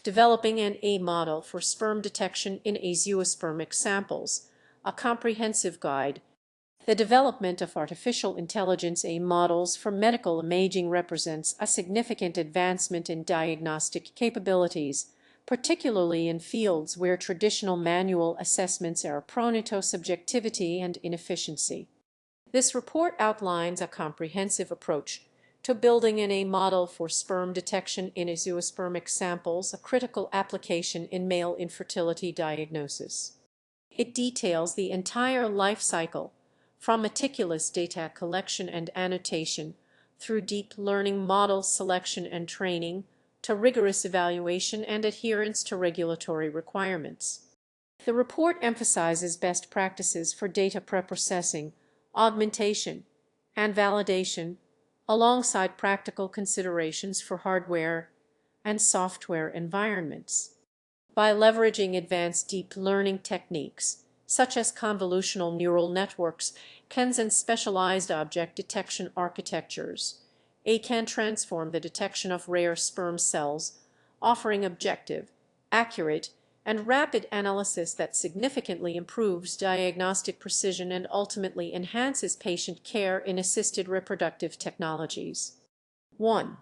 Developing an A model for sperm detection in azoospermic samples, a comprehensive guide. The development of artificial intelligence A models for medical imaging represents a significant advancement in diagnostic capabilities, particularly in fields where traditional manual assessments are prone to subjectivity and inefficiency. This report outlines a comprehensive approach to building in a model for sperm detection in azoospermic samples, a critical application in male infertility diagnosis. It details the entire life cycle, from meticulous data collection and annotation, through deep learning model selection and training, to rigorous evaluation and adherence to regulatory requirements. The report emphasizes best practices for data preprocessing, augmentation, and validation, alongside practical considerations for hardware and software environments. By leveraging advanced deep learning techniques, such as convolutional neural networks, and specialized object detection architectures, A can transform the detection of rare sperm cells, offering objective, accurate, and rapid analysis that significantly improves diagnostic precision and ultimately enhances patient care in assisted reproductive technologies. 1.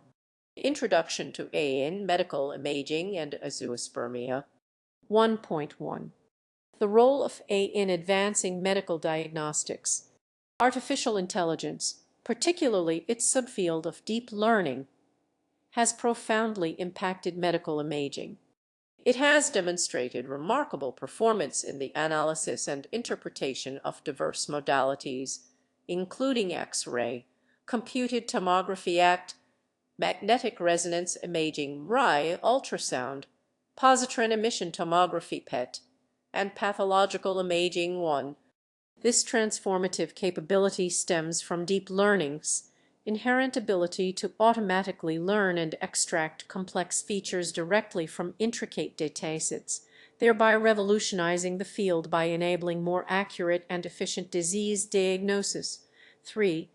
Introduction to A in medical imaging and azoospermia. 1.1. The role of A in advancing medical diagnostics. Artificial intelligence, particularly its subfield of deep learning, has profoundly impacted medical imaging. It has demonstrated remarkable performance in the analysis and interpretation of diverse modalities, including X-ray, computed tomography (ACT), magnetic resonance imaging (MRI), ultrasound, positron emission tomography (PET), and pathological imaging (1). This transformative capability stems from deep learning's inherent ability to automatically learn and extract complex features directly from intricate datasets, thereby revolutionizing the field by enabling more accurate and efficient disease diagnosis. 3.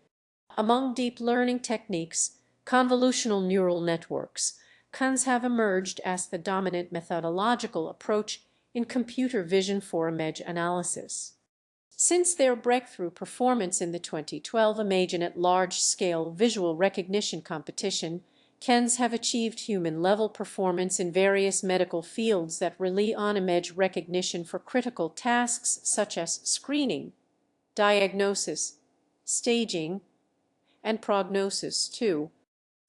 Among deep learning techniques, convolutional neural networks (CNNs) have emerged as the dominant methodological approach in computer vision for image analysis. Since their breakthrough performance in the 2012 ImageNet large-scale visual recognition competition, CNNs have achieved human-level performance in various medical fields that rely on image recognition for critical tasks such as screening, diagnosis, staging, and prognosis. 2.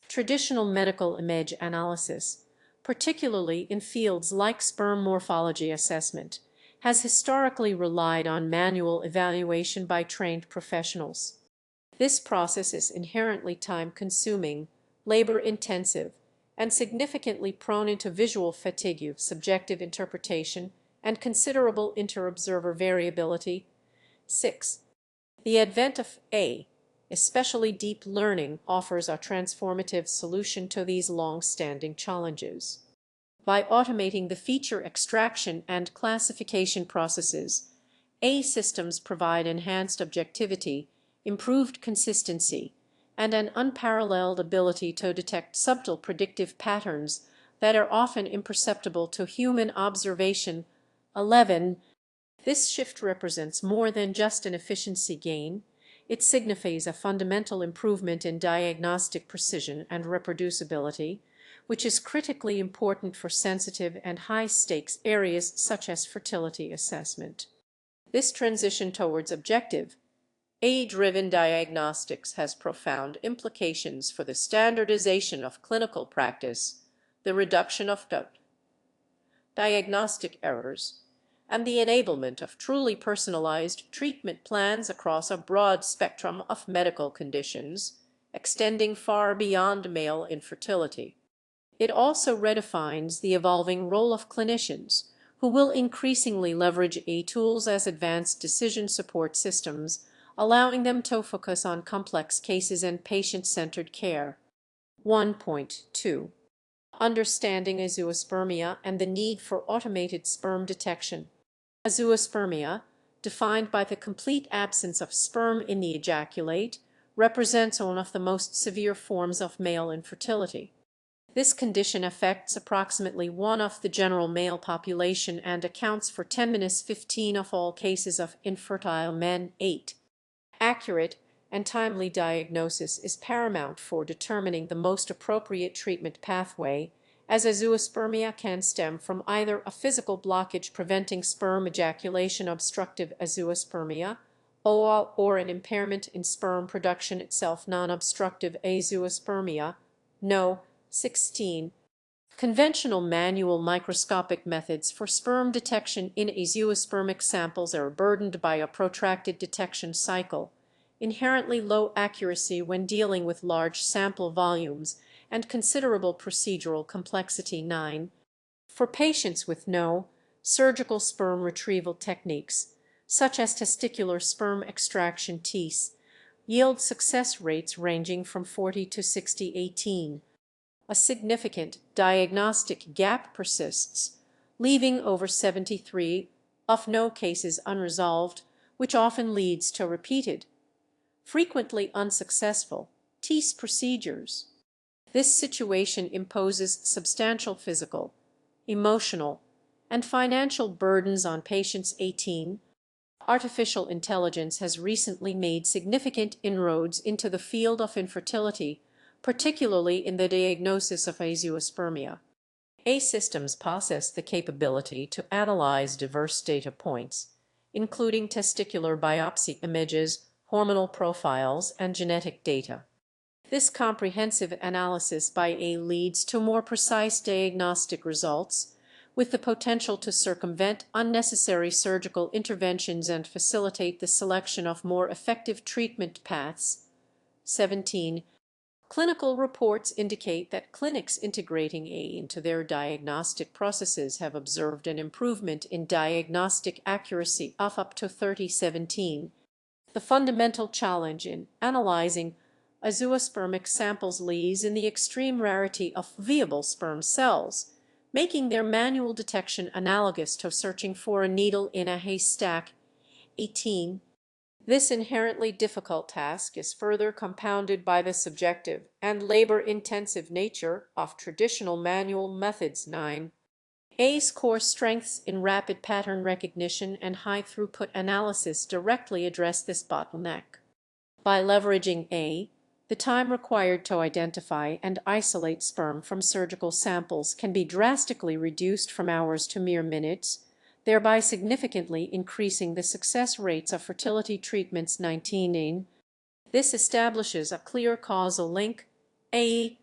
Traditional medical image analysis, particularly in fields like sperm morphology assessment, has historically relied on manual evaluation by trained professionals. This process is inherently time-consuming, labor-intensive, and significantly prone to visual fatigue, subjective interpretation, and considerable inter-observer variability. 6. The advent of A, especially deep learning, offers a transformative solution to these long-standing challenges. By automating the feature extraction and classification processes, A systems provide enhanced objectivity, improved consistency, and an unparalleled ability to detect subtle predictive patterns that are often imperceptible to human observation. 11. This shift represents more than just an efficiency gain. It signifies a fundamental improvement in diagnostic precision and reproducibility, which is critically important for sensitive and high-stakes areas such as fertility assessment. This transition towards objective, A-driven diagnostics has profound implications for the standardization of clinical practice, the reduction of diagnostic errors, and the enablement of truly personalized treatment plans across a broad spectrum of medical conditions, extending far beyond male infertility. It also redefines the evolving role of clinicians, who will increasingly leverage A tools as advanced decision support systems, allowing them to focus on complex cases and patient-centered care. 1.2. Understanding azoospermia and the need for automated sperm detection. Azoospermia, defined by the complete absence of sperm in the ejaculate, represents one of the most severe forms of male infertility. This condition affects approximately 1 of the general male population and accounts for 10-15 of all cases of infertile men. 8. Accurate and timely diagnosis is paramount for determining the most appropriate treatment pathway, as azoospermia can stem from either a physical blockage preventing sperm ejaculation, obstructive azoospermia, or an impairment in sperm production itself, non-obstructive azoospermia. No. 16. Conventional manual microscopic methods for sperm detection in azoospermic samples are burdened by a protracted detection cycle, inherently low accuracy when dealing with large sample volumes, and considerable procedural complexity. 9. For patients with no surgical sperm retrieval techniques, such as testicular sperm extraction (TEES), yield success rates ranging from 40 to 60. 18. A significant diagnostic gap persists, leaving over 73 of no cases unresolved, which often leads to repeated, frequently unsuccessful, TEES procedures. This situation imposes substantial physical, emotional, and financial burdens on patients. 18. Artificial intelligence has recently made significant inroads into the field of infertility, particularly in the diagnosis of azoospermia. AI systems possess the capability to analyze diverse data points, including testicular biopsy images, hormonal profiles, and genetic data. This comprehensive analysis by AI leads to more precise diagnostic results, with the potential to circumvent unnecessary surgical interventions and facilitate the selection of more effective treatment paths. 17. Clinical reports indicate that clinics integrating AI into their diagnostic processes have observed an improvement in diagnostic accuracy of up to 30. 17. The fundamental challenge in analyzing azoospermic samples lies in the extreme rarity of viable sperm cells, making their manual detection analogous to searching for a needle in a haystack. 18. This inherently difficult task is further compounded by the subjective and labor-intensive nature of traditional manual methods. 9. AI's core strengths in rapid pattern recognition and high-throughput analysis directly address this bottleneck. By leveraging AI, the time required to identify and isolate sperm from surgical samples can be drastically reduced from hours to mere minutes, thereby significantly increasing the success rates of fertility treatments. 19. This establishes a clear causal link. AI,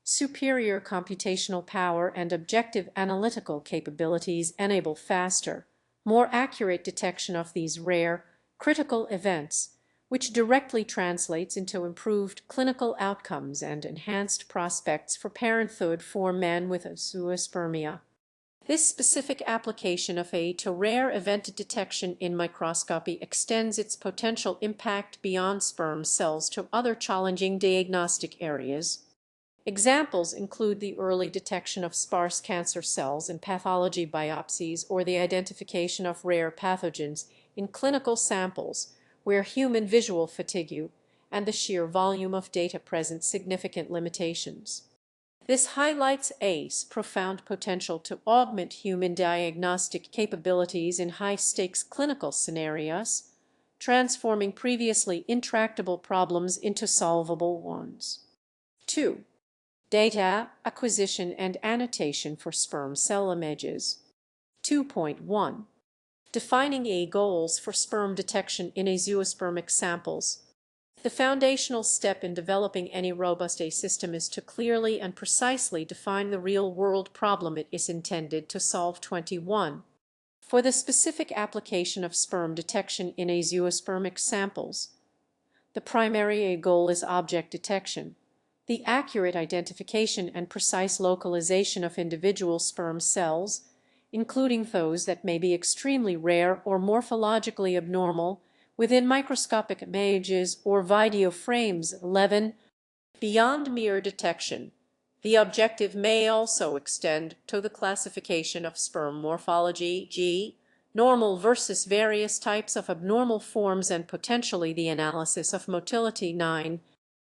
superior computational power and objective analytical capabilities enable faster, more accurate detection of these rare, critical events, which directly translates into improved clinical outcomes and enhanced prospects for parenthood for men with azoospermia. This specific application of AI to rare event detection in microscopy extends its potential impact beyond sperm cells to other challenging diagnostic areas. Examples include the early detection of sparse cancer cells in pathology biopsies or the identification of rare pathogens in clinical samples, where human visual fatigue and the sheer volume of data present significant limitations. This highlights AI's profound potential to augment human diagnostic capabilities in high-stakes clinical scenarios, transforming previously intractable problems into solvable ones. 2. Data acquisition and annotation for sperm cell images. 2.1. Defining AI goals for sperm detection in azoospermic samples. The foundational step in developing any robust AI system is to clearly and precisely define the real-world problem it is intended to solve. 21. For the specific application of sperm detection in azoospermic samples, the primary AI goal is object detection, the accurate identification and precise localization of individual sperm cells, including those that may be extremely rare or morphologically abnormal, within microscopic images or video frames. 11. Beyond mere detection, the objective may also extend to the classification of sperm morphology, g. normal versus various types of abnormal forms, and potentially the analysis of motility. 9.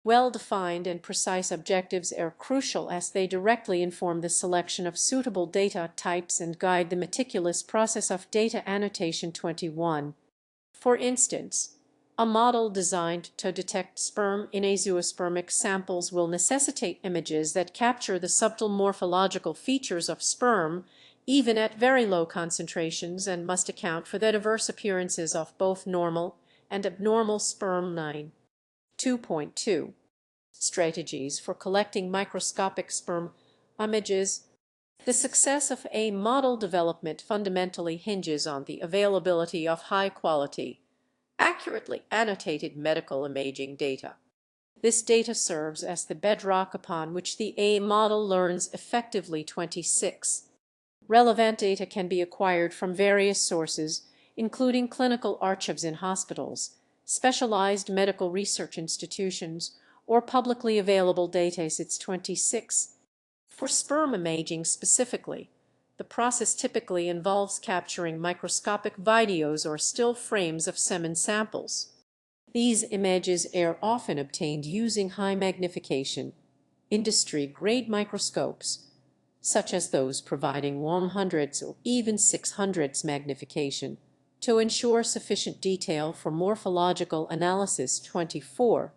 Well-defined and precise objectives are crucial as they directly inform the selection of suitable data types and guide the meticulous process of data annotation. 21. For instance, a model designed to detect sperm in azoospermic samples will necessitate images that capture the subtle morphological features of sperm even at very low concentrations, and must account for the diverse appearances of both normal and abnormal sperm. 9. 2.2. Strategies for collecting microscopic sperm images. The success of a model development fundamentally hinges on the availability of high-quality, accurately annotated medical imaging data. This data serves as the bedrock upon which the A model learns effectively. 26. Relevant data can be acquired from various sources, including clinical archives in hospitals, specialized medical research institutions, or publicly available datasets. 26. For sperm imaging specifically, the process typically involves capturing microscopic videos or still frames of semen samples. These images are often obtained using high magnification, industry-grade microscopes, such as those providing 100s or even 600s magnification, to ensure sufficient detail for morphological analysis. 24.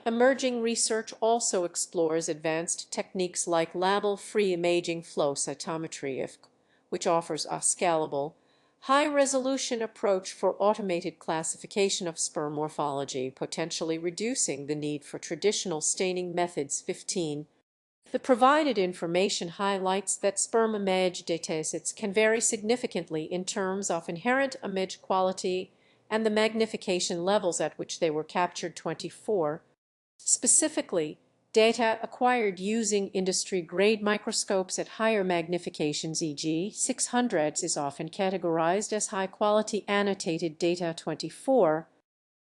Emerging research also explores advanced techniques like label-free imaging flow cytometry, which offers a scalable, high-resolution approach for automated classification of sperm morphology, potentially reducing the need for traditional staining methods. 15. The provided information highlights that sperm image datasets can vary significantly in terms of inherent image quality and the magnification levels at which they were captured. 24. Specifically, data acquired using industry-grade microscopes at higher magnifications, e.g. 600s, is often categorized as high-quality annotated data. 24.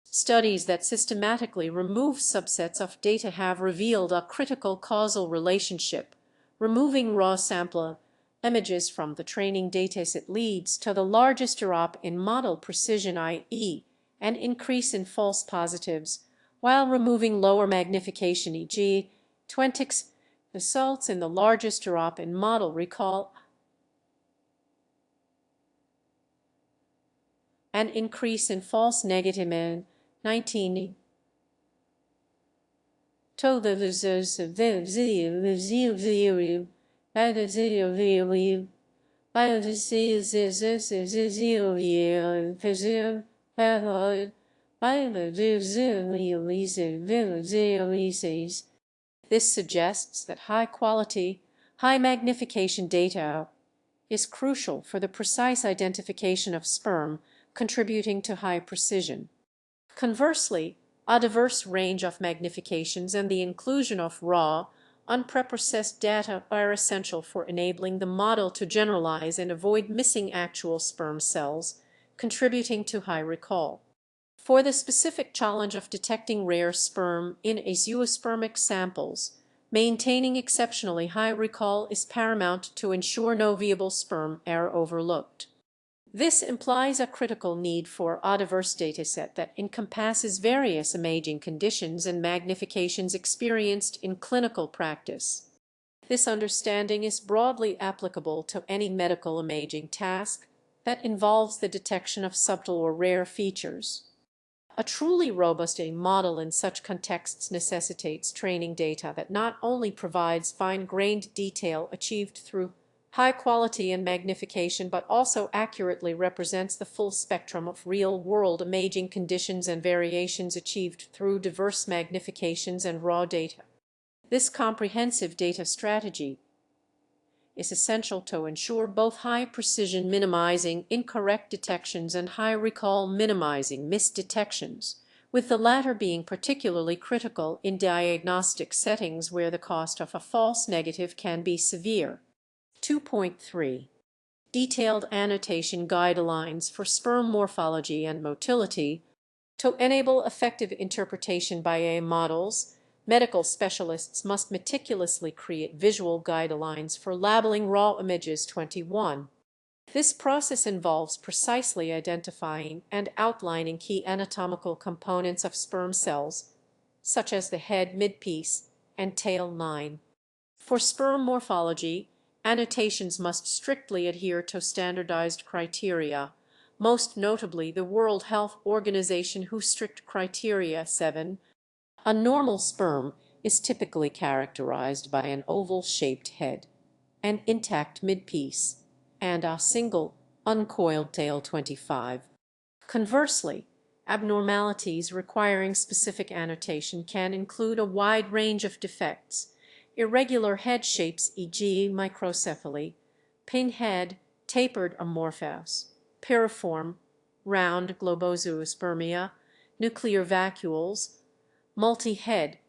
Studies that systematically remove subsets of data have revealed a critical causal relationship. Removing raw sample images from the training dataset leads to the largest drop in model precision, i.e., an increase in false positives, while removing lower magnification, e.g., 20x, results in the largest drop in model recall, an increase in false negative. In 19. To the results of the This suggests that high-quality, high-magnification data is crucial for the precise identification of sperm, contributing to high precision. Conversely, a diverse range of magnifications and the inclusion of raw, unpreprocessed data are essential for enabling the model to generalize and avoid missing actual sperm cells, contributing to high recall. For the specific challenge of detecting rare sperm in azoospermic samples, maintaining exceptionally high recall is paramount to ensure no viable sperm are overlooked. This implies a critical need for a diverse dataset that encompasses various imaging conditions and magnifications experienced in clinical practice. This understanding is broadly applicable to any medical imaging task that involves the detection of subtle or rare features. A truly robust model in such contexts necessitates training data that not only provides fine-grained detail achieved through high quality and magnification, but also accurately represents the full spectrum of real-world imaging conditions and variations achieved through diverse magnifications and raw data. This comprehensive data strategy is essential to ensure both high precision minimizing incorrect detections and high recall minimizing misdetections, with the latter being particularly critical in diagnostic settings where the cost of a false negative can be severe. 2.3. Detailed annotation guidelines for sperm morphology and motility. To enable effective interpretation by A models, medical specialists must meticulously create visual guidelines for labeling raw images. 21. This process involves precisely identifying and outlining key anatomical components of sperm cells, such as the head, midpiece, and tail line. For sperm morphology, annotations must strictly adhere to standardized criteria, most notably the World Health Organization whose strict criteria 7. A normal sperm is typically characterized by an oval-shaped head, an intact midpiece, and a single, uncoiled tail 25. Conversely, abnormalities requiring specific annotation can include a wide range of defects: irregular head shapes, e.g. microcephaly, pinhead, tapered amorphous, piriform, round globozoospermia, nuclear vacuoles, multi-head,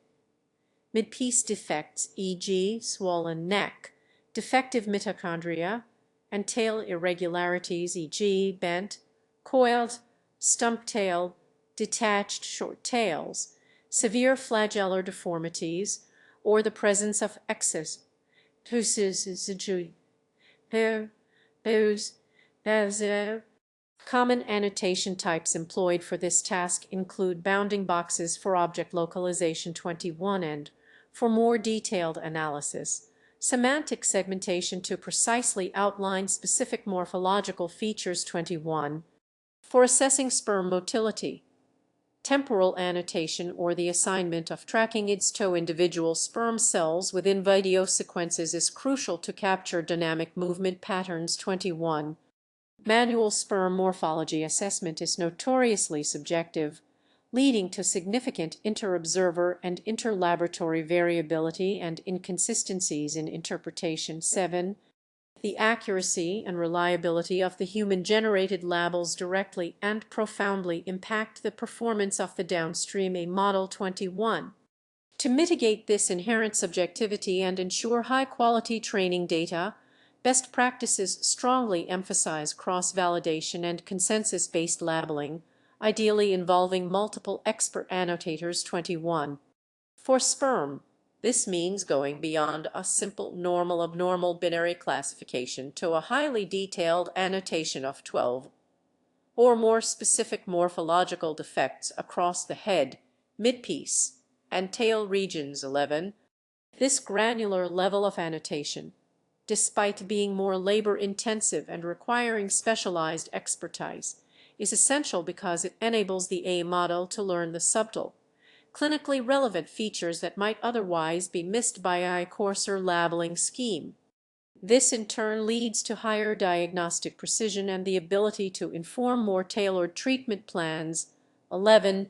midpiece defects, e.g. swollen neck, defective mitochondria, and tail irregularities, e.g. bent, coiled, stump-tailed, detached short tails, severe flagellar deformities, or the presence of excess Common annotation types employed for this task include bounding boxes for object localization 21 and, for more detailed analysis, semantic segmentation to precisely outline specific morphological features 21. For assessing sperm motility, temporal annotation or the assignment of tracking IDs to individual sperm cells within video sequences is crucial to capture dynamic movement patterns 21. Manual sperm morphology assessment is notoriously subjective, leading to significant inter-observer and inter-laboratory variability and inconsistencies in interpretation. 7. The accuracy and reliability of the human-generated labels directly and profoundly impact the performance of the downstream A model 21. To mitigate this inherent subjectivity and ensure high-quality training data, best practices strongly emphasize cross-validation and consensus-based labeling, ideally involving multiple expert annotators. 21. For sperm, this means going beyond a simple normal-abnormal binary classification to a highly detailed annotation of 12 or more specific morphological defects across the head, midpiece, and tail regions. 11. This granular level of annotation, despite being more labor-intensive and requiring specialized expertise, is essential because it enables the A model to learn the subtle, clinically relevant features that might otherwise be missed by a coarser labeling scheme. This in turn leads to higher diagnostic precision and the ability to inform more tailored treatment plans. 11.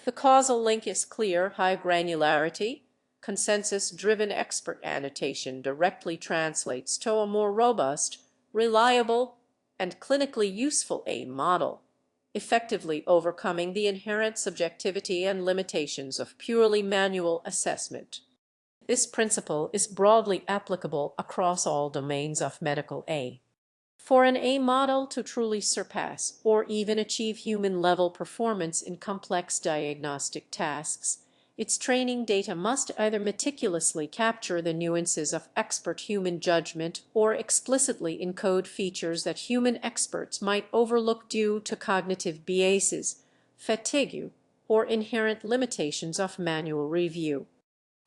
The causal link is clear. High granularity, consensus-driven expert annotation directly translates to a more robust, reliable, and clinically useful A model, effectively overcoming the inherent subjectivity and limitations of purely manual assessment. This principle is broadly applicable across all domains of medical A. For an A model to truly surpass or even achieve human-level performance in complex diagnostic tasks, its training data must either meticulously capture the nuances of expert human judgment or explicitly encode features that human experts might overlook due to cognitive biases, fatigue, or inherent limitations of manual review.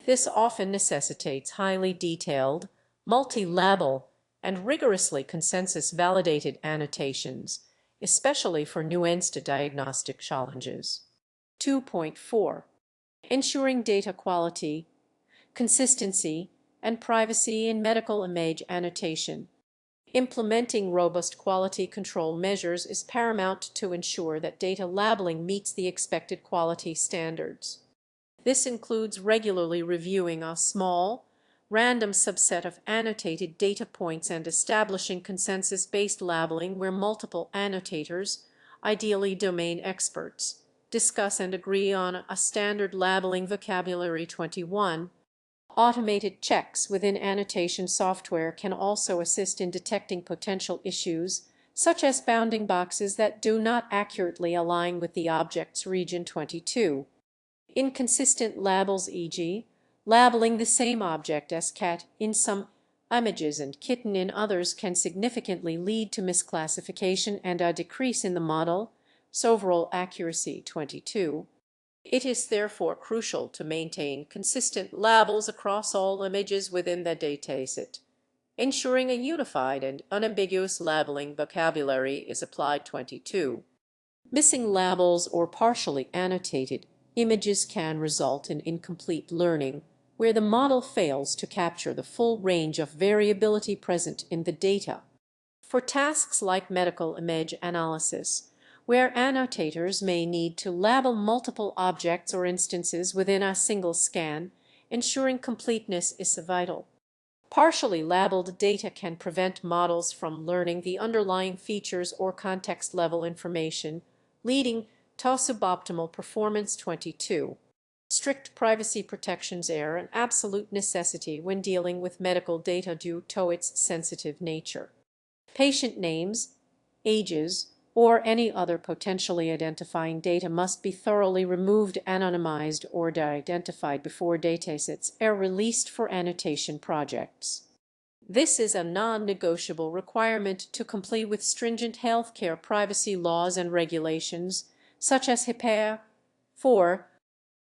This often necessitates highly detailed, multi-label, and rigorously consensus-validated annotations, especially for nuanced diagnostic challenges. 2.4. Ensuring data quality, consistency, and privacy in medical image annotation. Implementing robust quality control measures is paramount to ensure that data labeling meets the expected quality standards. This includes regularly reviewing a small, random subset of annotated data points and establishing consensus-based labeling where multiple annotators, ideally domain experts, discuss and agree on a standard labeling vocabulary. 21. Automated checks within annotation software can also assist in detecting potential issues, such as bounding boxes that do not accurately align with the object's region. 22. Inconsistent labels, e.g., labeling the same object as cat in some images and kitten in others, can significantly lead to misclassification and a decrease in the model's overall accuracy. 22. It is therefore crucial to maintain consistent labels across all images within the dataset. Ensuring a unified and unambiguous labeling vocabulary is applied 22. Missing labels or partially annotated images can result in incomplete learning, where the model fails to capture the full range of variability present in the data. For tasks like medical image analysis, where annotators may need to label multiple objects or instances within a single scan, ensuring completeness is vital. Partially labeled data can prevent models from learning the underlying features or context-level information, leading to suboptimal performance. 22. Strict privacy protections are an absolute necessity when dealing with medical data due to its sensitive nature. Patient names, ages, or any other potentially identifying data must be thoroughly removed, anonymized, or de-identified before datasets are released for annotation projects. This is a non-negotiable requirement to comply with stringent healthcare privacy laws and regulations, such as HIPAA. 4.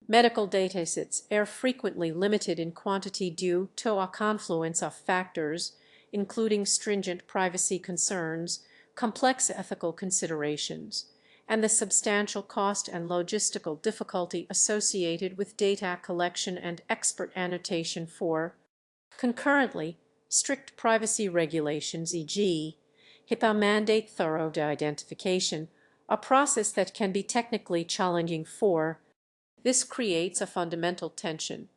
Medical datasets are frequently limited in quantity due to a confluence of factors, including stringent privacy concerns, complex ethical considerations, and the substantial cost and logistical difficulty associated with data collection and expert annotation. 4. Concurrently, strict privacy regulations, e.g., HIPAA, mandate thorough identification, a process that can be technically challenging. 4. This creates a fundamental tension: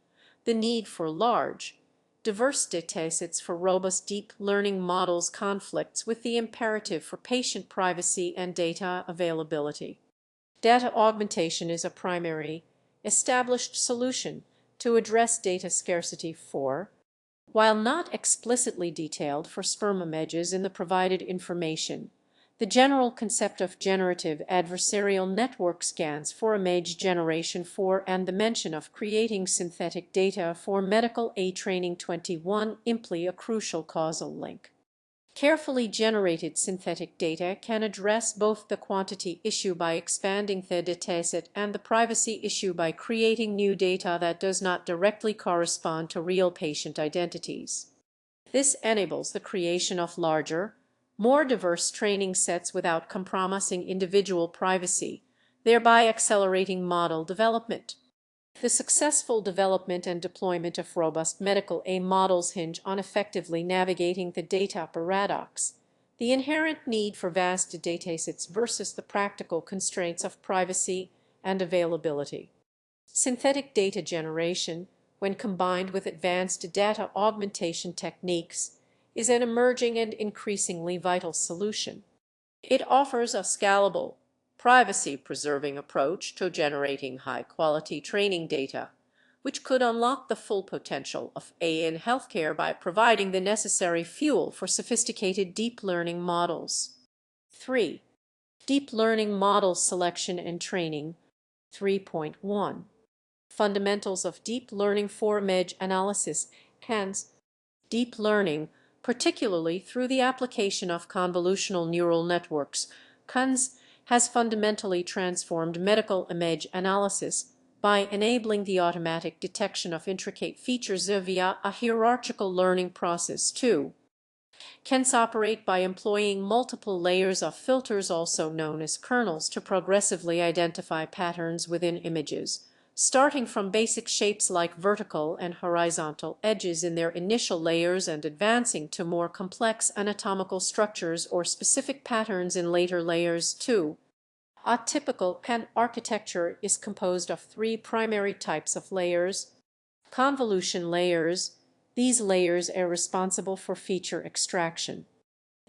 the need for large, diverse datasets for robust deep learning models conflicts with the imperative for patient privacy and data availability. Data augmentation is a primary, established solution to address data scarcity. 4. While not explicitly detailed for sperm images in the provided information, the general concept of generative adversarial network scans for image generation. 4. And the mention of creating synthetic data for medical training. 21. Imply a crucial causal link. Carefully generated synthetic data can address both the quantity issue by expanding the dataset and the privacy issue by creating new data that does not directly correspond to real patient identities. This enables the creation of larger, more diverse training sets without compromising individual privacy, thereby accelerating model development. The successful development and deployment of robust medical models hinge on effectively navigating the data paradox, the inherent need for vast datasets versus the practical constraints of privacy and availability. Synthetic data generation, when combined with advanced data augmentation techniques, is an emerging and increasingly vital solution. It offers a scalable, privacy-preserving approach to generating high-quality training data, which could unlock the full potential of AI in healthcare by providing the necessary fuel for sophisticated deep learning models. 3. Deep learning model selection and training. 3.1. Fundamentals of deep learning for image analysis. Hence, deep learning, particularly through the application of convolutional neural networks, CONS, has fundamentally transformed medical image analysis by enabling the automatic detection of intricate features via a hierarchical learning process. 2. CANs operate by employing multiple layers of filters, also known as kernels, to progressively identify patterns within images, starting from basic shapes like vertical and horizontal edges in their initial layers and advancing to more complex anatomical structures or specific patterns in later layers. 2. A typical CAN architecture is composed of 3 primary types of layers. Convolution layers. These layers are responsible for feature extraction.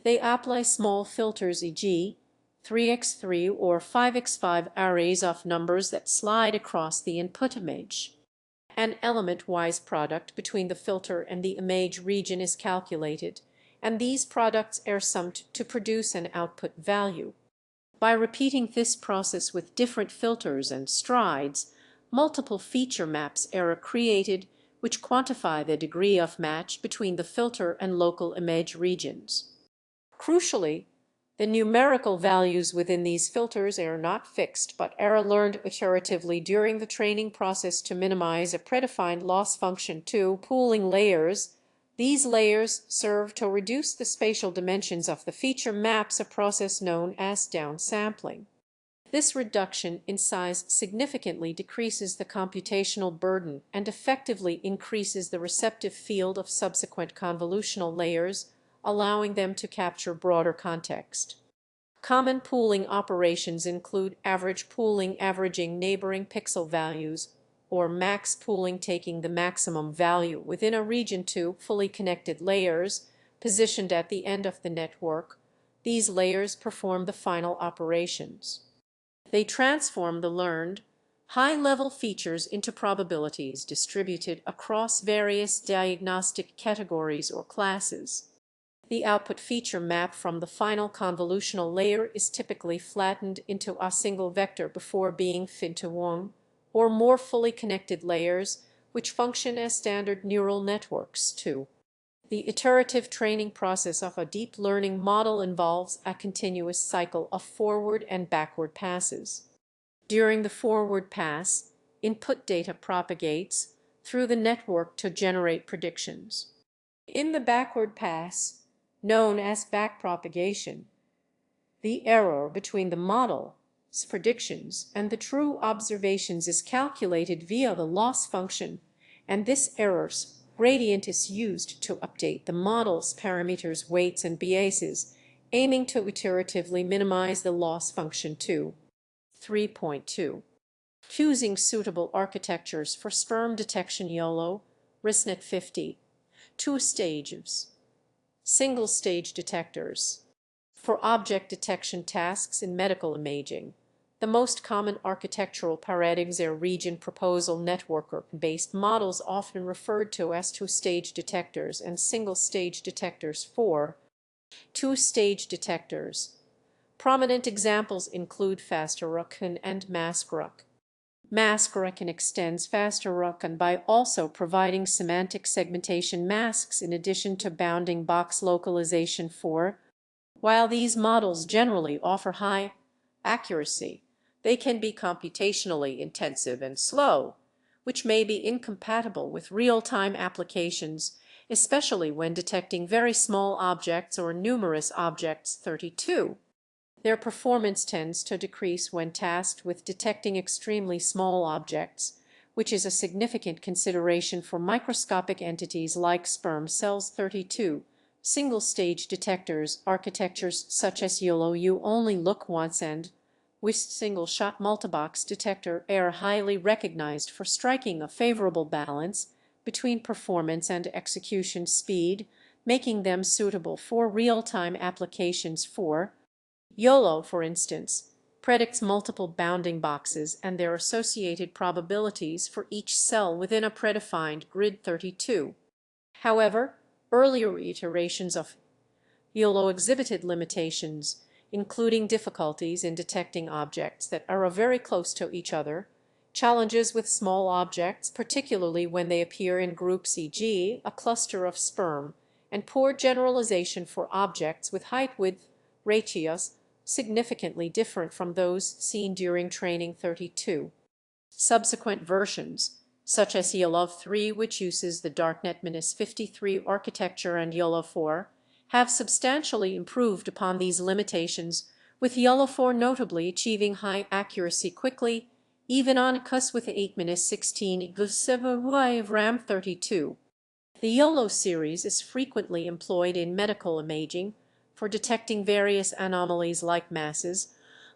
They apply small filters, e.g., 3x3 or 5x5 arrays of numbers that slide across the input image. An element-wise product between the filter and the image region is calculated, and these products are summed to produce an output value. By repeating this process with different filters and strides, multiple feature maps are created which quantify the degree of match between the filter and local image regions. Crucially, The numerical values within these filters are not fixed, but are learned iteratively during the training process to minimize a predefined loss function. 2. Pooling layers. These layers serve to reduce the spatial dimensions of the feature maps, a process known as downsampling. This reduction in size significantly decreases the computational burden and effectively increases the receptive field of subsequent convolutional layers, allowing them to capture broader context. Common pooling operations include average pooling, averaging neighboring pixel values, or max pooling, taking the maximum value within a region. 2. Fully connected layers, positioned at the end of the network. These layers perform the final operations. They transform the learned, high-level features into probabilities distributed across various diagnostic categories or classes. The output feature map from the final convolutional layer is typically flattened into a single vector before being fed into one or more fully connected layers, which function as standard neural networks. 2. The iterative training process of a deep learning model involves a continuous cycle of forward and backward passes. During the forward pass, input data propagates through the network to generate predictions. In the backward pass, known as backpropagation, the error between the model's predictions and the true observations is calculated via the loss function, and this error's gradient is used to update the model's parameters, weights, and biases, aiming to iteratively minimize the loss function. 2. 3.2. Choosing suitable architectures for sperm detection. YOLO, ResNet 50. 2 stages. Single-stage detectors. For object detection tasks in medical imaging, the most common architectural paradigms are region proposal network-based models, often referred to as two-stage detectors, and single-stage detectors. 4. Two-stage detectors. Prominent examples include FasterRuckin and MaskRuck. MaskRuckin extends FasterRuckin by also providing semantic segmentation masks in addition to bounding box localization. 4. While these models generally offer high accuracy, they can be computationally intensive and slow, which may be incompatible with real-time applications, especially when detecting very small objects or numerous objects. 32. Their performance tends to decrease when tasked with detecting extremely small objects, which is a significant consideration for microscopic entities like sperm cells. 32. Single-stage detectors. Architectures such as YOLO, you only look once, and WIST single-shot multibox detector are highly recognized for striking a favorable balance between performance and execution speed, making them suitable for real-time applications. 4. YOLO, for instance, predicts multiple bounding boxes and their associated probabilities for each cell within a predefined grid. 32. However, earlier iterations of YOLO exhibited limitations, including difficulties in detecting objects that are very close to each other, challenges with small objects, particularly when they appear in groups, e.g., a cluster of sperm, and poor generalization for objects with height-width ratios significantly different from those seen during training. 32. Subsequent versions, such as YOLO 3, which uses the darknet-53 architecture, and YOLO 4, have substantially improved upon these limitations, with YOLO 4 notably achieving high accuracy quickly, even on a CUS with 8-16 of RAM. 32. The YOLO series is frequently employed in medical imaging for detecting various anomalies like masses,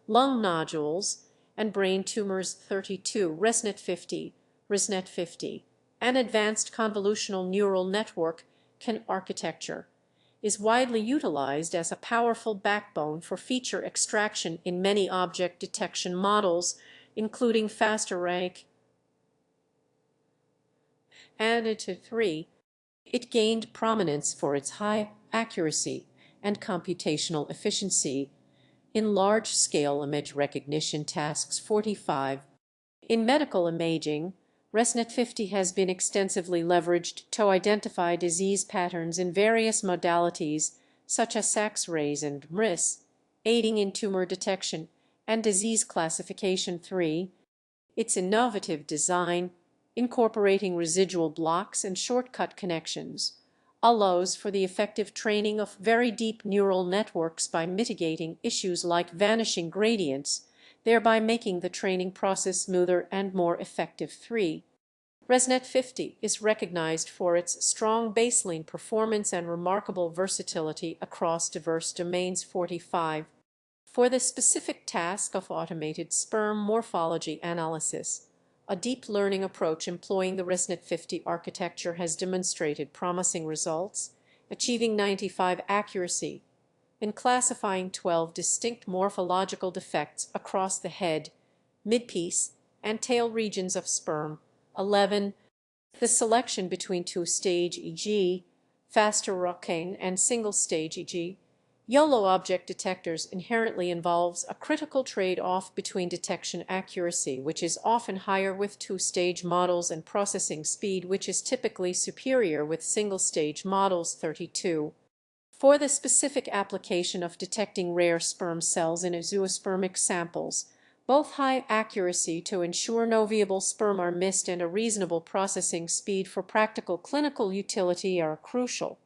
lung nodules, and brain tumors. 32. ResNet 50. ResNet 50. An advanced convolutional neural network architecture is widely utilized as a powerful backbone for feature extraction in many object detection models, including FasterRank and 3. It gained prominence for its high accuracy and computational efficiency in large-scale image recognition tasks. 45. In medical imaging, ResNet 50 has been extensively leveraged to identify disease patterns in various modalities such as X-rays and MRIs. aiding in tumor detection and disease classification. 3. Its innovative design, incorporating residual blocks and shortcut connections, allows for the effective training of very deep neural networks by mitigating issues like vanishing gradients, thereby making the training process smoother and more effective. 3. ResNet 50 is recognized for its strong baseline performance and remarkable versatility across diverse domains. 45. For the specific task of automated sperm morphology analysis, a deep learning approach employing the ResNet 50 architecture has demonstrated promising results, achieving 95 accuracy in classifying 12 distinct morphological defects across the head, midpiece, and tail regions of sperm. 11. The selection between two-stage e.g., faster rocking and single-stage e.g., YOLO object detectors inherently involves a critical trade-off between detection accuracy, which is often higher with two-stage models, and processing speed, which is typically superior with single-stage models. 32. For the specific application of detecting rare sperm cells in azoospermic samples, both high accuracy to ensure no viable sperm are missed and a reasonable processing speed for practical clinical utility are crucial.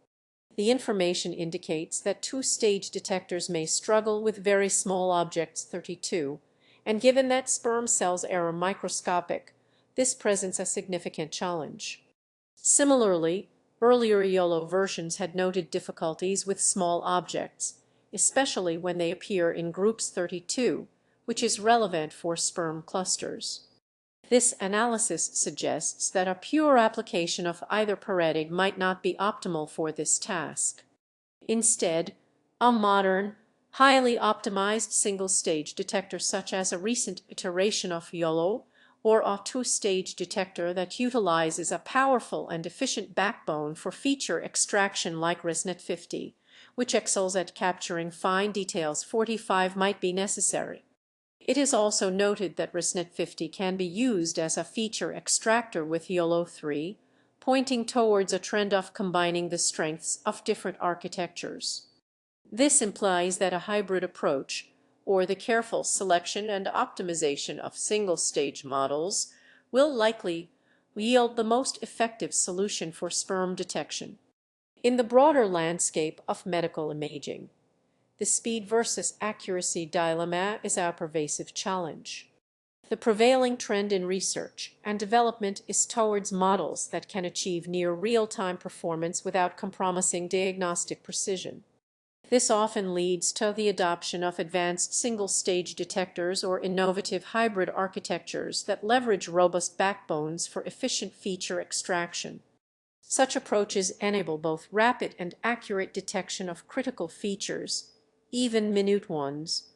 The information indicates that two-stage detectors may struggle with very small objects. 32. And given that sperm cells are microscopic, this presents a significant challenge. Similarly, earlier YOLO versions had noted difficulties with small objects, especially when they appear in groups. 32, which is relevant for sperm clusters. This analysis suggests that a pure application of either paradigm might not be optimal for this task. Instead, a modern, highly optimized single-stage detector such as a recent iteration of YOLO, or a two-stage detector that utilizes a powerful and efficient backbone for feature extraction like ResNet 50, which excels at capturing fine details. 45 might be necessary. It is also noted that ResNet 50 can be used as a feature extractor with YOLO 3, pointing towards a trend of combining the strengths of different architectures. This implies that a hybrid approach, or the careful selection and optimization of single-stage models, will likely yield the most effective solution for sperm detection. In the broader landscape of medical imaging, the speed versus accuracy dilemma is our pervasive challenge. The prevailing trend in research and development is towards models that can achieve near real-time performance without compromising diagnostic precision. This often leads to the adoption of advanced single-stage detectors or innovative hybrid architectures that leverage robust backbones for efficient feature extraction. Such approaches enable both rapid and accurate detection of critical features, even minute ones,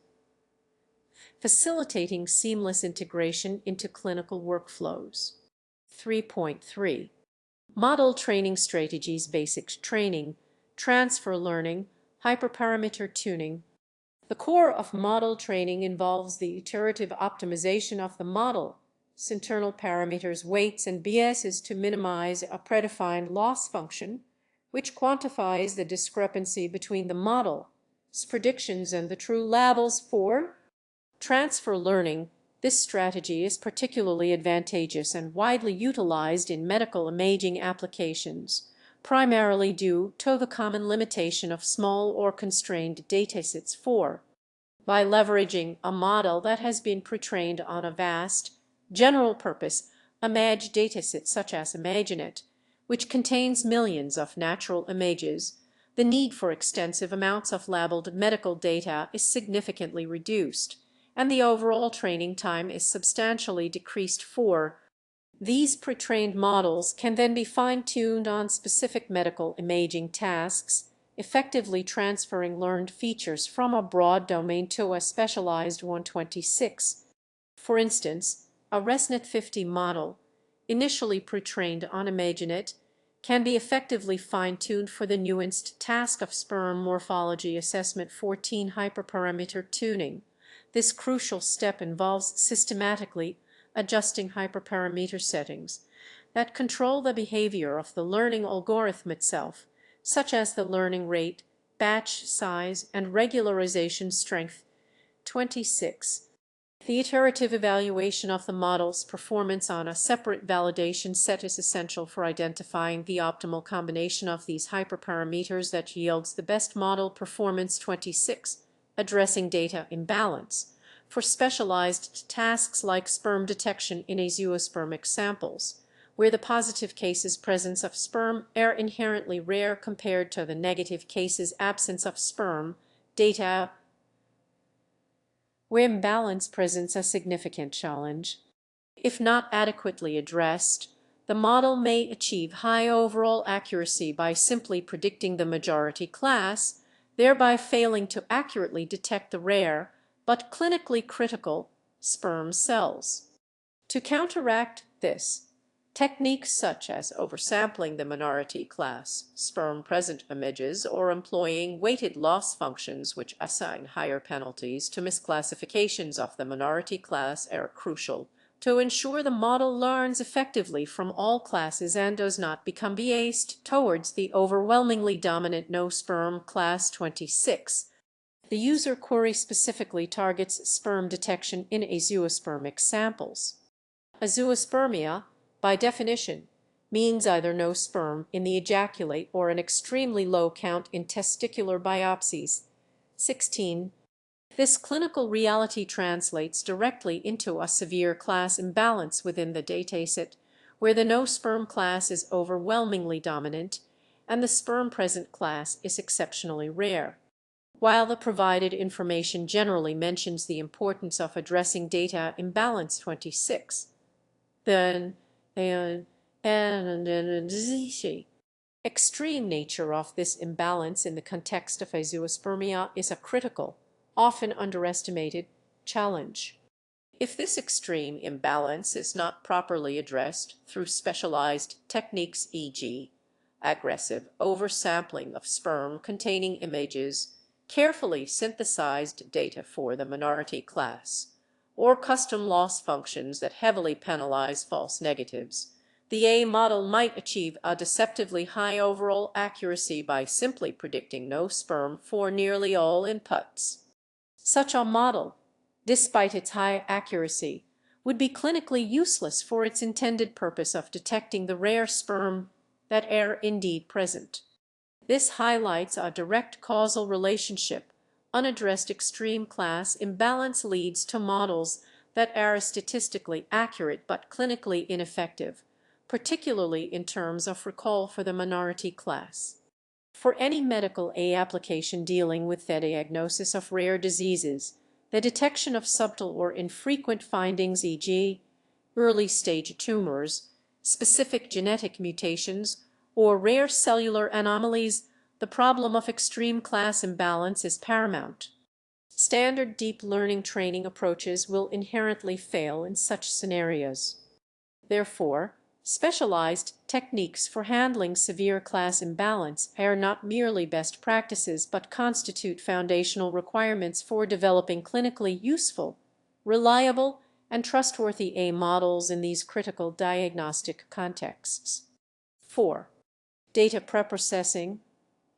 facilitating seamless integration into clinical workflows. 3.3. Model training strategies: basic training, transfer learning, hyperparameter tuning. The core of model training involves the iterative optimization of the model, internal parameters, weights, and biases to minimize a predefined loss function, which quantifies the discrepancy between the model's predictions and the true labels. For transfer learning, this strategy is particularly advantageous and widely utilized in medical imaging applications, primarily due to the common limitation of small or constrained datasets. 4. By leveraging a model that has been pre-trained on a vast, general-purpose image dataset such as ImageNet, which contains millions of natural images, the need for extensive amounts of labeled medical data is significantly reduced, and the overall training time is substantially decreased. 4. These pre-trained models can then be fine-tuned on specific medical imaging tasks, effectively transferring learned features from a broad domain to a specialized one. 26. For instance, a ResNet 50 model, initially pre-trained on ImageNet, can be effectively fine-tuned for the nuanced task of sperm morphology assessment. 14. Hyperparameter tuning. This crucial step involves systematically adjusting hyperparameter settings that control the behavior of the learning algorithm itself, such as the learning rate, batch size, and regularization strength. 26. The iterative evaluation of the model's performance on a separate validation set is essential for identifying the optimal combination of these hyperparameters that yields the best model performance. 26. Addressing data imbalance. For specialized tasks like sperm detection in azoospermic samples, where the positive cases presence of sperm are inherently rare compared to the negative cases absence of sperm, data where imbalance presents a significant challenge. If not adequately addressed, the model may achieve high overall accuracy by simply predicting the majority class, thereby failing to accurately detect the rare, but clinically critical, sperm cells. To counteract this, techniques such as oversampling the minority class sperm present images or employing weighted loss functions which assign higher penalties to misclassifications of the minority class are crucial to ensure the model learns effectively from all classes and does not become biased towards the overwhelmingly dominant no-sperm class. 26. The user query specifically targets sperm detection in azoospermic samples. Azoospermia, by definition, means either no sperm in the ejaculate or an extremely low count in testicular biopsies. 16. This clinical reality translates directly into a severe class imbalance within the dataset, where the no sperm class is overwhelmingly dominant and the sperm present class is exceptionally rare. While the provided information generally mentions the importance of addressing data imbalance. 26. The extreme nature of this imbalance in the context of azoospermia is a critical, often underestimated, challenge. If this extreme imbalance is not properly addressed through specialized techniques, e.g., aggressive oversampling of sperm containing images, carefully synthesized data for the minority class, or custom loss functions that heavily penalize false negatives, the A model might achieve a deceptively high overall accuracy by simply predicting no sperm for nearly all inputs. Such a model, despite its high accuracy, would be clinically useless for its intended purpose of detecting the rare sperm that are indeed present. This highlights a direct causal relationship. Unaddressed extreme class imbalance leads to models that are statistically accurate but clinically ineffective, particularly in terms of recall for the minority class. For any medical application dealing with the diagnosis of rare diseases, the detection of subtle or infrequent findings, e.g., early-stage tumors, specific genetic mutations, or rare cellular anomalies, the problem of extreme class imbalance is paramount. Standard deep learning training approaches will inherently fail in such scenarios. Therefore, specialized techniques for handling severe class imbalance are not merely best practices but constitute foundational requirements for developing clinically useful, reliable, and trustworthy A models in these critical diagnostic contexts. 4. Data preprocessing,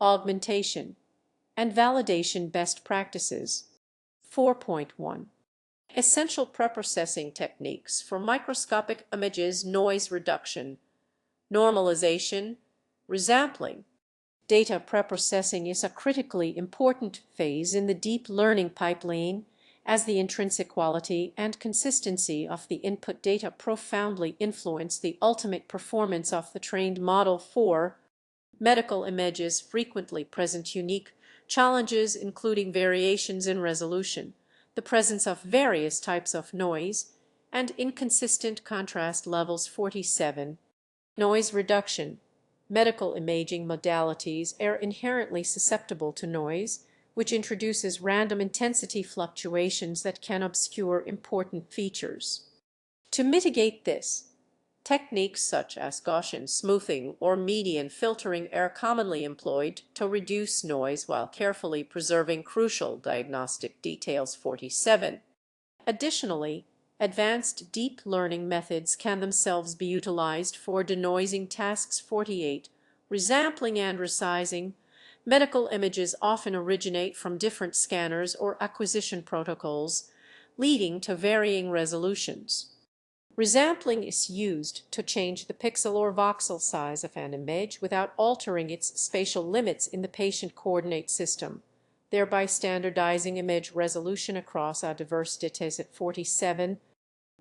augmentation, and validation best practices. 4.1. Essential preprocessing techniques for microscopic images: noise reduction, normalization, resampling. Data preprocessing is a critically important phase in the deep learning pipeline, as the intrinsic quality and consistency of the input data profoundly influence the ultimate performance of the trained model. 4. Medical images frequently present unique challenges, including variations in resolution, the presence of various types of noise, and inconsistent contrast levels. 47. Noise reduction. Medical imaging modalities are inherently susceptible to noise, which introduces random intensity fluctuations that can obscure important features. To mitigate this, techniques such as Gaussian smoothing or median filtering are commonly employed to reduce noise while carefully preserving crucial diagnostic details. 47. Additionally, advanced deep learning methods can themselves be utilized for denoising tasks. 48. Resampling and resizing. Medical images often originate from different scanners or acquisition protocols, leading to varying resolutions. Resampling is used to change the pixel or voxel size of an image without altering its spatial limits in the patient coordinate system, thereby standardizing image resolution across a diverse dataset 47.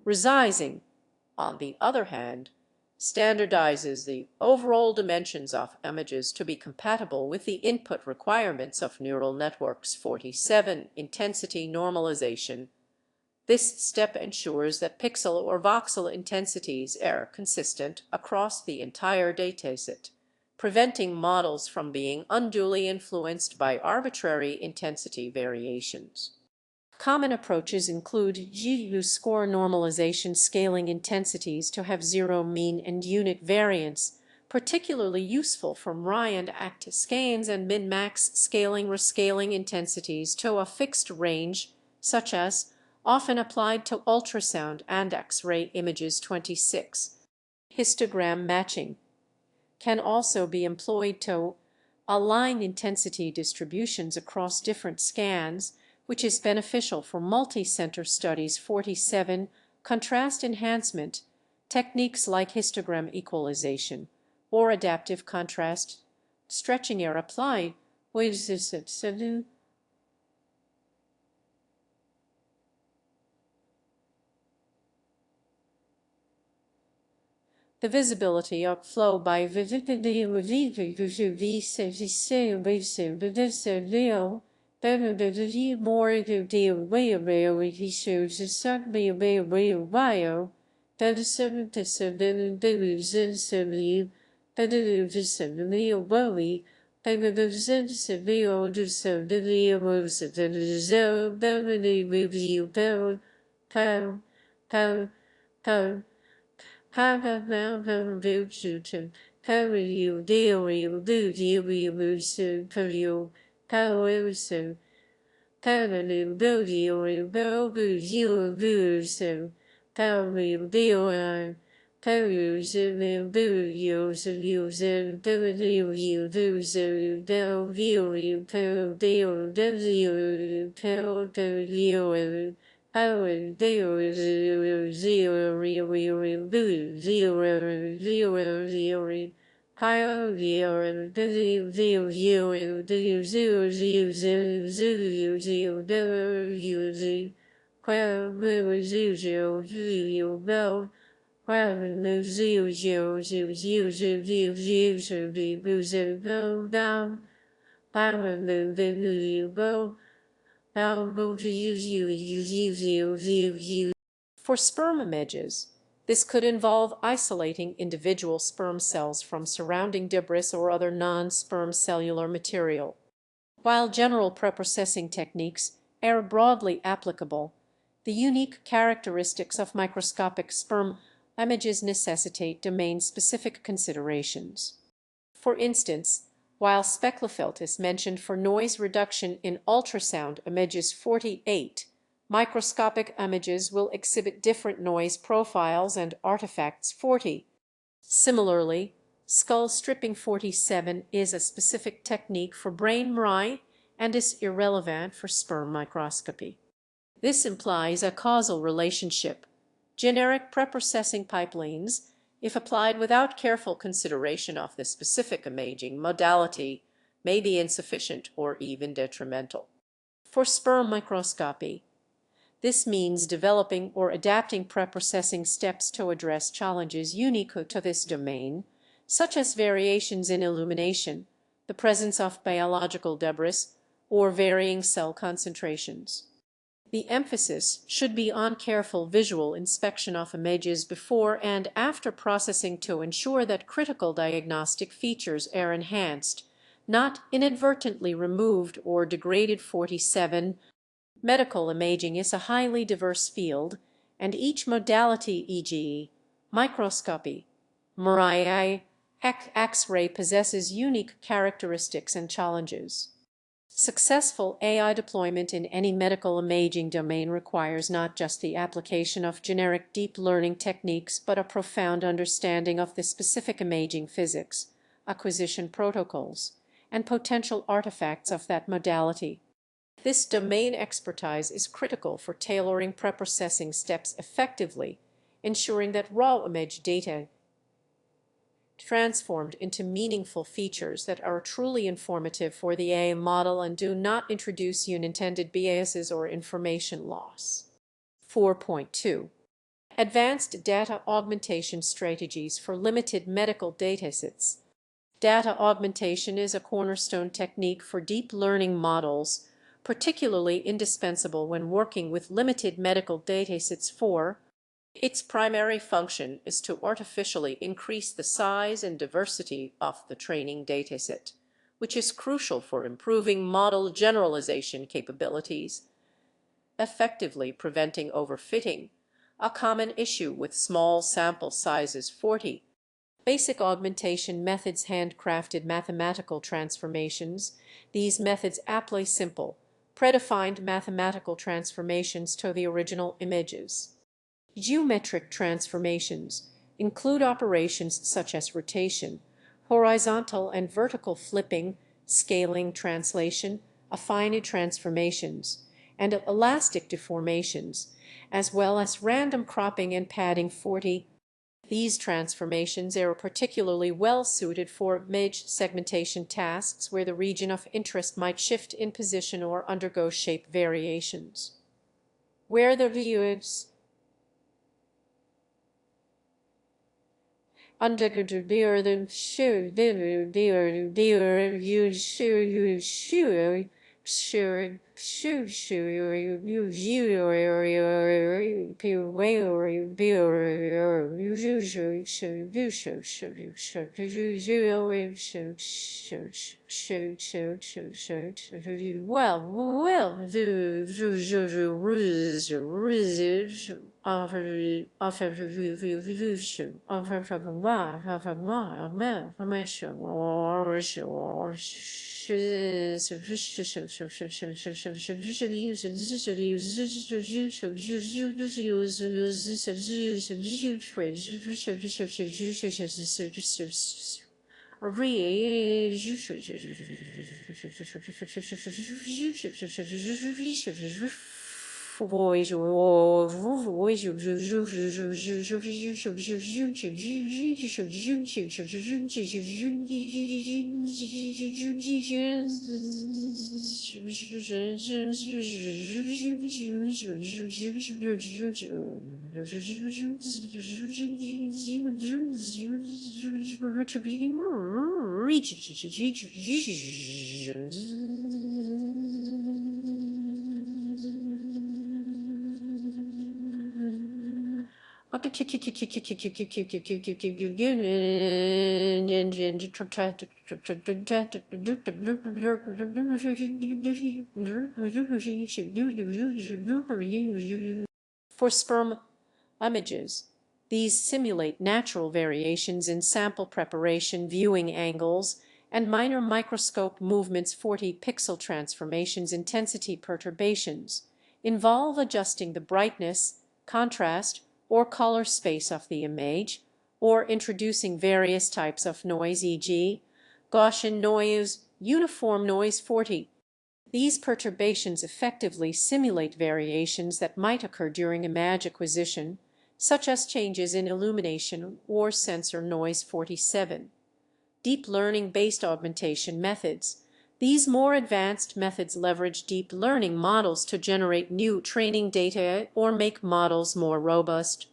Resizing, on the other hand, standardizes the overall dimensions of images to be compatible with the input requirements of neural networks 47 intensity normalization. This step ensures that pixel or voxel intensities are consistent across the entire dataset, preventing models from being unduly influenced by arbitrary intensity variations. Common approaches include GU-score normalization, scaling intensities to have zero mean and unit variance, particularly useful from RI and ACT scans, and min-max scaling, rescaling intensities to a fixed range, such as often applied to ultrasound and X-ray images 26. Histogram matching can also be employed to align intensity distributions across different scans, which is beneficial for multi-center studies 47. Contrast enhancement techniques like histogram equalization or adaptive contrast stretching are applied. The visibility of flow by For sperm images, this could involve isolating individual sperm cells from surrounding debris or other non-sperm cellular material. While general preprocessing techniques are broadly applicable, the unique characteristics of microscopic sperm images necessitate domain-specific considerations. For instance, while Specklefelt is mentioned for noise reduction in ultrasound images 48, microscopic images will exhibit different noise profiles and artifacts 40. Similarly, skull stripping 47 is a specific technique for brain MRI and is irrelevant for sperm microscopy. This implies a causal relationship. Generic preprocessing pipelines, if applied without careful consideration of the specific imaging modality, may be insufficient or even detrimental. For sperm microscopy, this means developing or adapting preprocessing steps to address challenges unique to this domain, such as variations in illumination, the presence of biological debris, or varying cell concentrations. The emphasis should be on careful visual inspection of images before and after processing to ensure that critical diagnostic features are enhanced, not inadvertently removed or degraded. 47. Medical imaging is a highly diverse field, and each modality, e.g., microscopy, MRI, X-ray, possesses unique characteristics and challenges. Successful AI deployment in any medical imaging domain requires not just the application of generic deep learning techniques, but a profound understanding of the specific imaging physics, acquisition protocols, and potential artifacts of that modality. This domain expertise is critical for tailoring preprocessing steps effectively, ensuring that raw image data transformed into meaningful features that are truly informative for the AI model and do not introduce unintended biases or information loss. 4.2. Advanced data augmentation strategies for limited medical datasets. Data augmentation is a cornerstone technique for deep learning models, particularly indispensable when working with limited medical datasets. For its primary function is to artificially increase the size and diversity of the training dataset, which is crucial for improving model generalization capabilities, effectively preventing overfitting, a common issue with small sample sizes. 40. Basic augmentation methods. Handcrafted mathematical transformations. These methods apply simple, predefined mathematical transformations to the original images. Geometric transformations include operations such as rotation, horizontal and vertical flipping, scaling translation, affine transformations, and elastic deformations, as well as random cropping and padding. 40. These transformations are particularly well suited for image segmentation tasks where the region of interest might shift in position or undergo shape variations. Where the views undergo the shoe, you shoe, sure, shoo, shoo, For sperm images, these simulate natural variations in sample preparation, viewing angles, and minor microscope movements. 40. Pixel transformations. Intensity perturbations involve adjusting the brightness, contrast, or color space of the image, or introducing various types of noise, e.g., Gaussian noise, uniform noise. 40. These perturbations effectively simulate variations that might occur during image acquisition, such as changes in illumination or sensor noise. 47. Deep learning-based augmentation methods. These more advanced methods leverage deep learning models to generate new training data or make models more robust.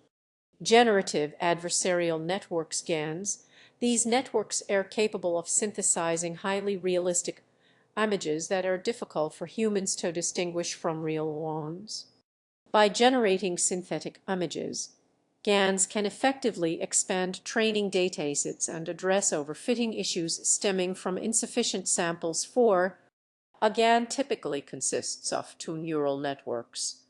Generative adversarial network scans. These networks are capable of synthesizing highly realistic images that are difficult for humans to distinguish from real ones. By generating synthetic images, GANs can effectively expand training datasets and address overfitting issues stemming from insufficient samples. 4. A GAN typically consists of two neural networks,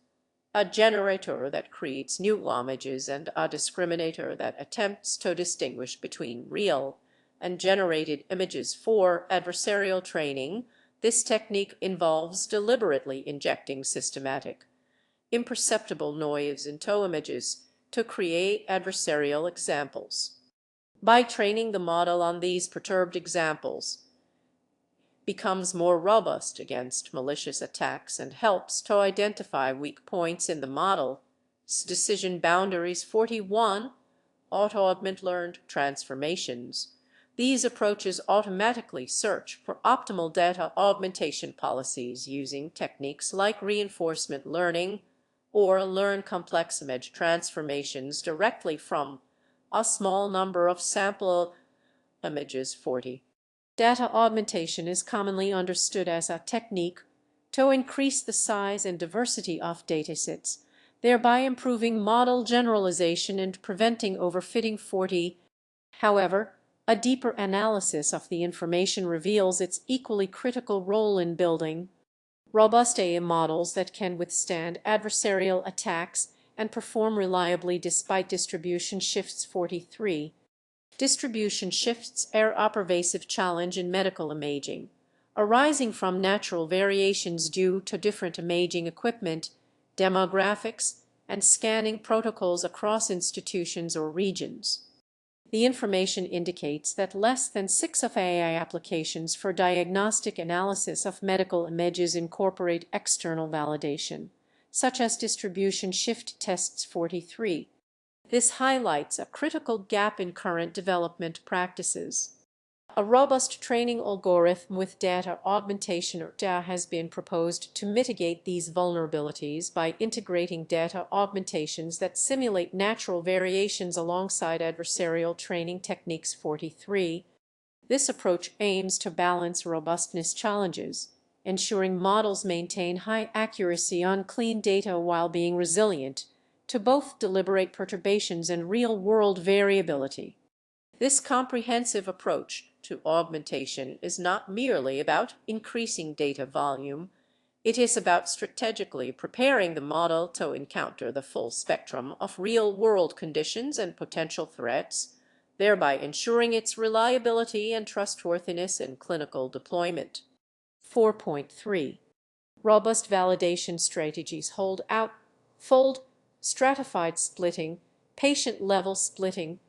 a generator that creates new images and a discriminator that attempts to distinguish between real and generated images. For adversarial training, this technique involves deliberately injecting systematic, imperceptible noise into images to create adversarial examples. By training the model on these perturbed examples, becomes more robust against malicious attacks and helps to identify weak points in the model. Decision boundaries 41. Auto-augment learned transformations. These approaches automatically search for optimal data augmentation policies using techniques like reinforcement learning or learn complex image transformations directly from a small number of sample images 40. Data augmentation is commonly understood as a technique to increase the size and diversity of datasets, thereby improving model generalization and preventing overfitting 40. However, a deeper analysis of the information reveals its equally critical role in building robust AI models that can withstand adversarial attacks and perform reliably despite distribution shifts 43. Distribution shifts are a pervasive challenge in medical imaging, arising from natural variations due to different imaging equipment, demographics, and scanning protocols across institutions or regions. The information indicates that less than 6 of AI applications for diagnostic analysis of medical images incorporate external validation, such as distribution shift tests 43. This highlights a critical gap in current development practices. A robust training algorithm with data augmentation or DA has been proposed to mitigate these vulnerabilities by integrating data augmentations that simulate natural variations alongside adversarial training techniques 43. This approach aims to balance robustness challenges, ensuring models maintain high accuracy on clean data while being resilient to both deliberate perturbations and real-world variability. This comprehensive approach to augmentation is not merely about increasing data volume, it is about strategically preparing the model to encounter the full spectrum of real-world conditions and potential threats, thereby ensuring its reliability and trustworthiness in clinical deployment. 4.3. Robust validation strategies fold, stratified splitting, patient-level splitting.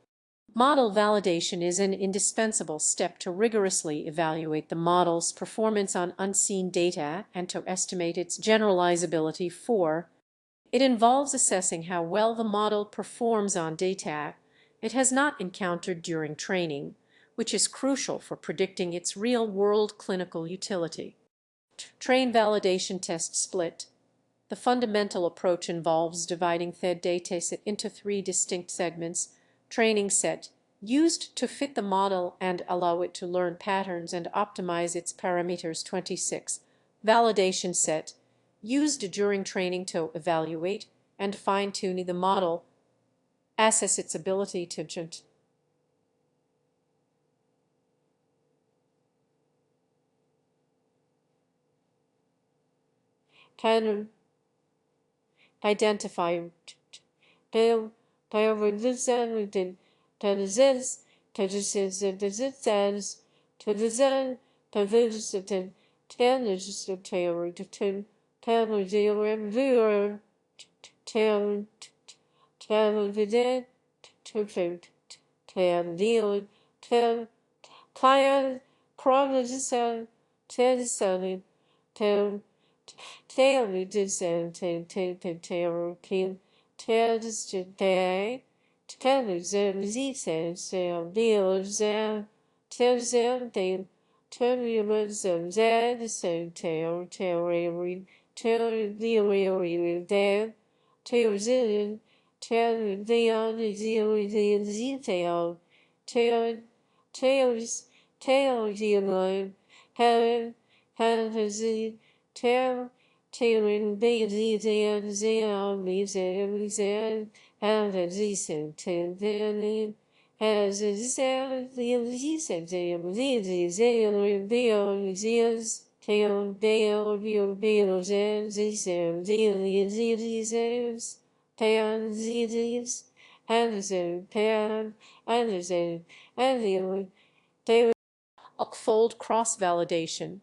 Model validation is an indispensable step to rigorously evaluate the model's performance on unseen data and to estimate its generalizability. 4. It involves assessing how well the model performs on data it has not encountered during training, which is crucial for predicting its real-world clinical utility. Train validation test split. The fundamental approach involves dividing the dataset into 3 distinct segments: training set, used to fit the model and allow it to learn patterns and optimize its parameters 26, validation set, used during training to evaluate and fine-tune the model, assess its ability to can identify Tailoring babies and the and the decent ten as a sound the decent the tail bail your bills and the sound daily diseases pan disease and the same pan and the same and the tail fold cross validation.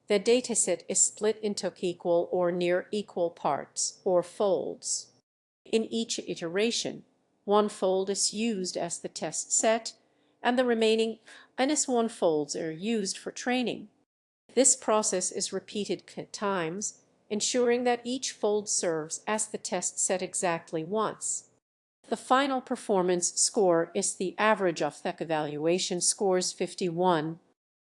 The dataset is split into equal or near equal parts, or folds. In each iteration, one fold is used as the test set, and the remaining -1 folds are used for training. This process is repeated times, ensuring that each fold serves as the test set exactly once. The final performance score is the average of the evaluation scores 51.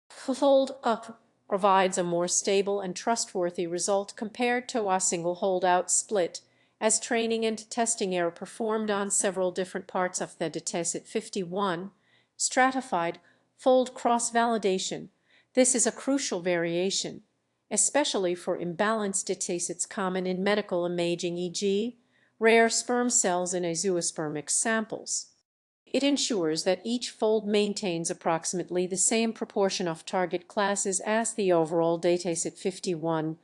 Fold up provides a more stable and trustworthy result compared to a single holdout split, as training and testing are performed on several different parts of the dataset. 51. Stratified fold cross-validation. This is a crucial variation, especially for imbalanced datasets common in medical imaging, e.g., rare sperm cells in azoospermic samples. It ensures that each fold maintains approximately the same proportion of target classes as the overall dataset. 51.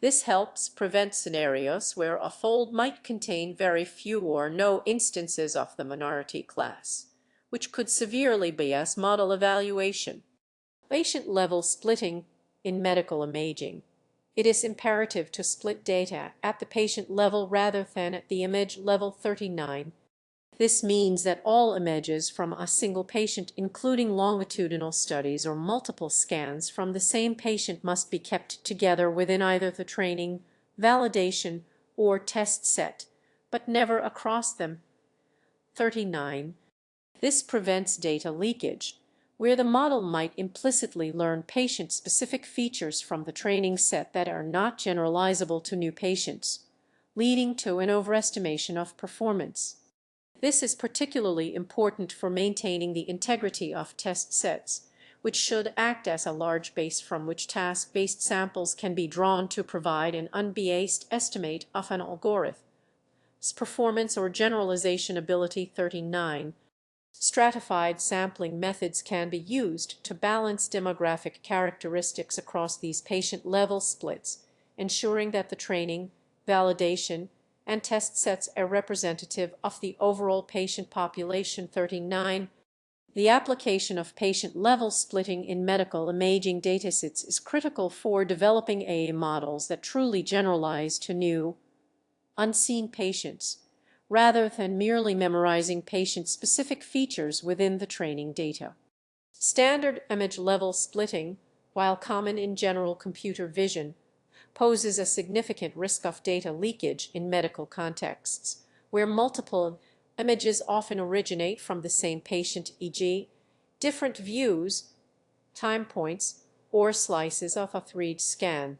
This helps prevent scenarios where a fold might contain very few or no instances of the minority class, which could severely bias model evaluation. Patient-level splitting in medical imaging. It is imperative to split data at the patient level rather than at the image level. 39. This means that all images from a single patient, including longitudinal studies or multiple scans from the same patient, must be kept together within either the training, validation, or test set, but never across them. 39. This prevents data leakage, where the model might implicitly learn patient-specific features from the training set that are not generalizable to new patients, leading to an overestimation of performance. This is particularly important for maintaining the integrity of test sets, which should act as a large base from which task-based samples can be drawn to provide an unbiased estimate of an algorithm's performance or generalization ability. 39. Stratified sampling methods can be used to balance demographic characteristics across these patient-level splits, ensuring that the training, validation, and test sets are representative of the overall patient population. 39. The application of patient-level splitting in medical imaging datasets is critical for developing AI models that truly generalize to new, unseen patients, rather than merely memorizing patient-specific features within the training data. Standard image-level splitting, while common in general computer vision, poses a significant risk of data leakage in medical contexts, where multiple images often originate from the same patient, e.g., different views, time points, or slices of a 3D scan.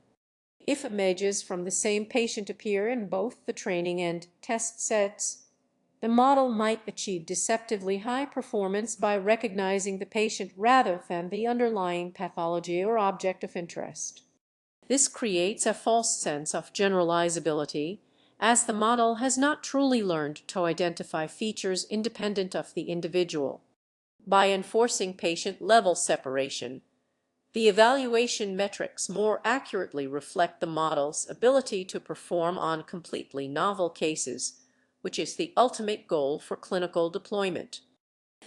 If images from the same patient appear in both the training and test sets, the model might achieve deceptively high performance by recognizing the patient rather than the underlying pathology or object of interest. This creates a false sense of generalizability, as the model has not truly learned to identify features independent of the individual. By enforcing patient-level separation, the evaluation metrics more accurately reflect the model's ability to perform on completely novel cases, which is the ultimate goal for clinical deployment.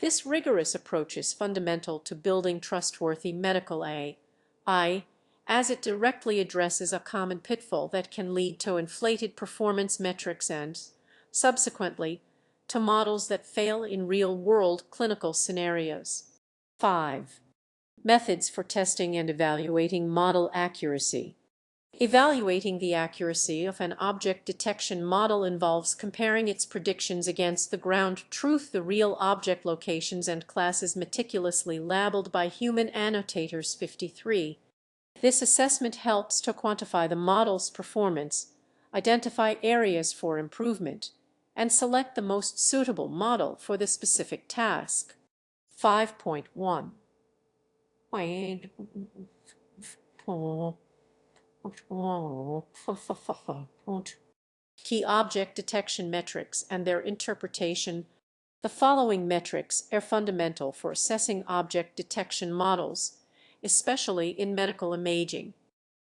This rigorous approach is fundamental to building trustworthy medical AI, as it directly addresses a common pitfall that can lead to inflated performance metrics and, subsequently, to models that fail in real-world clinical scenarios. 5. Methods for testing and evaluating model accuracy. Evaluating the accuracy of an object detection model involves comparing its predictions against the ground truth, the real object locations and classes meticulously labeled by human annotators. 53. This assessment helps to quantify the model's performance, identify areas for improvement, and select the most suitable model for the specific task. 5.1. Key object detection metrics and their interpretation. The following metrics are fundamental for assessing object detection models, especially in medical imaging.